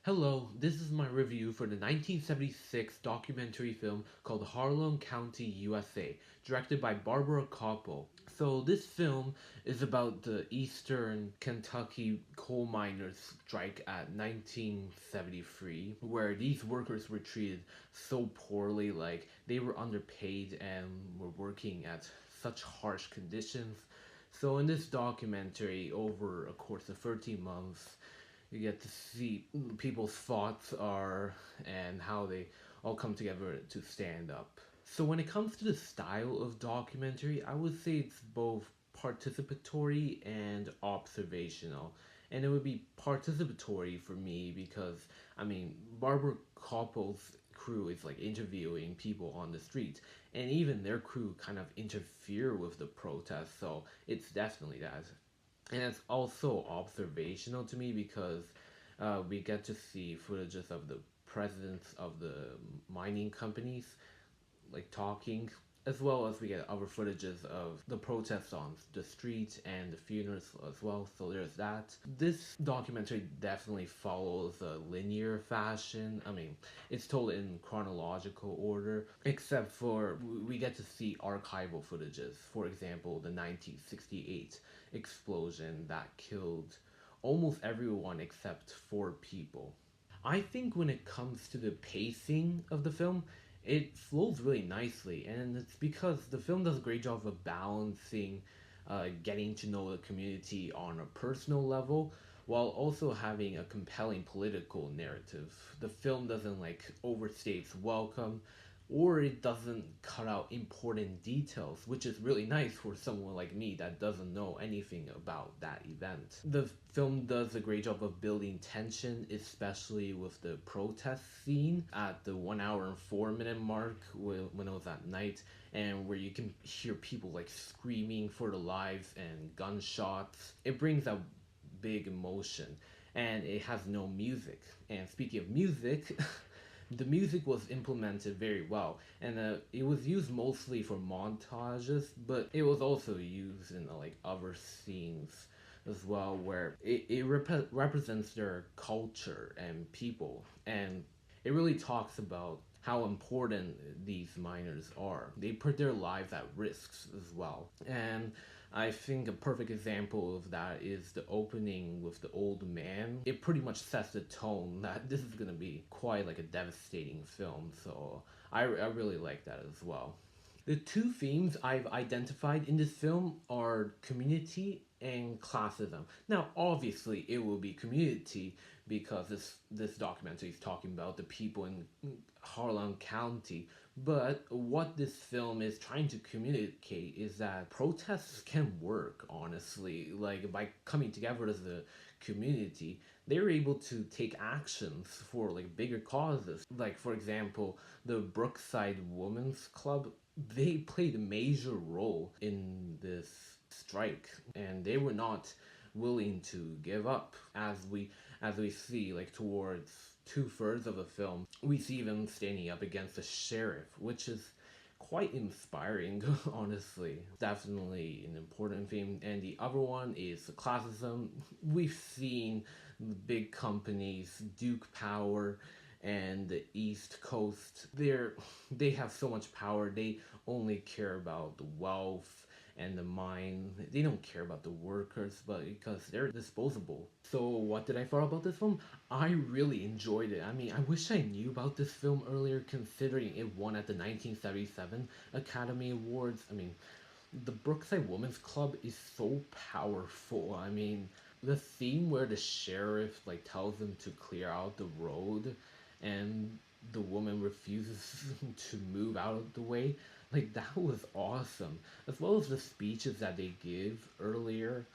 Hello, this is my review for the 1976 documentary film called Harlan County U.S.A, directed by Barbara Koppel. So this film is about the Eastern Kentucky coal miners strike at 1973, where these workers were treated so poorly, like they were underpaid and were working at such harsh conditions. So in this documentary, over a course of 13 months, you get to see people's thoughts are and how they all come together to stand up. So when it comes to the style of documentary, I would say it's both participatory and observational. And it would be participatory for me because Barbara Koppel's crew is like interviewing people on the street, and even their crew kind of interfere with the protest, so it's definitely that. And it's also observational to me because we get to see footages of the presidents of the mining companies like talking, as well as we get other footages of the protests on the street and the funerals as well. So there's that. This documentary definitely follows a linear fashion. It's told in chronological order, except for we get to see archival footages. For example, the 1968 explosion that killed almost everyone except 4 people. I think when it comes to the pacing of the film, it flows really nicely, and it's because the film does a great job of balancing getting to know the community on a personal level while also having a compelling political narrative. The film doesn't like overstay its welcome, or it doesn't cut out important details, which is really nice for someone like me that doesn't know anything about that event. The film does a great job of building tension, especially with the protest scene at the 1 hour and 4 minute mark when it was at night, and where you can hear people like screaming for their lives and gunshots. It brings out big emotion, and it has no music. And speaking of music, the music was implemented very well, and it was used mostly for montages, but it was also used in like other scenes as well, where it represents their culture and people, and it really talks about how important these miners are. They put their lives at risks as well. And I think a perfect example of that is the opening with the old man. It pretty much sets the tone that this is going to be quite like a devastating film, so I really like that as well. The two themes I've identified in this film are community and classism. Now, obviously, it will be community because this documentary is talking about the people in Harlan County. But what this film is trying to communicate is that protests can work, honestly. Like, by coming together as a community, they're able to take actions for like bigger causes. Like, for example, the Brookside Women's Club, they played a major role in this strike, and they were not willing to give up. As we see like towards 2/3 of the film, we see them standing up against the sheriff, which is quite inspiring. Honestly, definitely an important theme. And the other one is classism. We've seen the big companies, Duke Power and the East Coast, they have so much power. They only care about the wealth and the mine. They don't care about the workers, but because they're disposable. So what did I thought about this film? I really enjoyed it. I wish I knew about this film earlier, considering it won at the 1977 Academy Awards. The Brookside Women's Club is so powerful. The theme where the sheriff like tells them to clear out the road, and the woman refuses to move out of the way. Like, that was awesome. As well as the speeches that they give earlier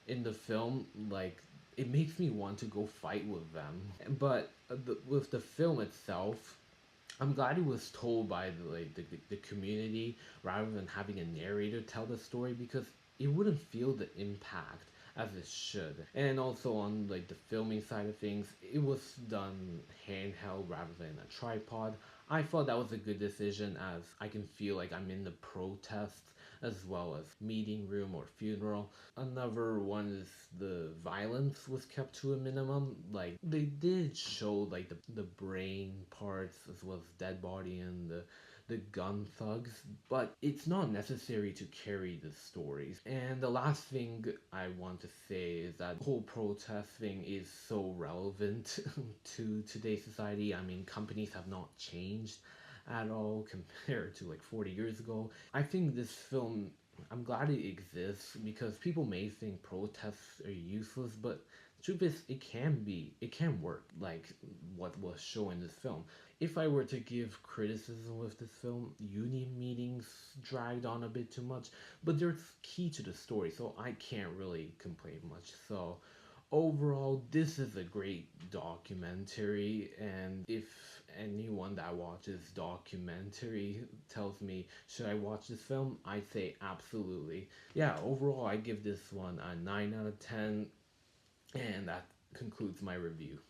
in the film, like, it makes me want to go fight with them. But with the film itself, I'm glad it was told by the community rather than having a narrator tell the story, because it wouldn't feel the impact as it should. And also on like the filming side of things, it was done handheld rather than a tripod. I thought that was a good decision, as I can feel like I'm in the protests as well as meeting room or funeral. Another one is the violence was kept to a minimum. Like they did show like the brain parts as well as dead body and the gun thugs, but it's not necessary to carry the stories. And the last thing I want to say is that the whole protest thing is so relevant to today's society. I mean, companies have not changed at all compared to like 40 years ago. I think this film, I'm glad it exists because people may think protests are useless, but the truth is it can work like what was shown in this film. If I were to give criticism with this film, union meetings dragged on a bit too much, but they're key to the story, so I can't really complain much. So overall, this is a great documentary, and if anyone that watches documentary tells me should I watch this film, I say absolutely. Yeah, overall I give this one a 9 out of 10, and that concludes my review.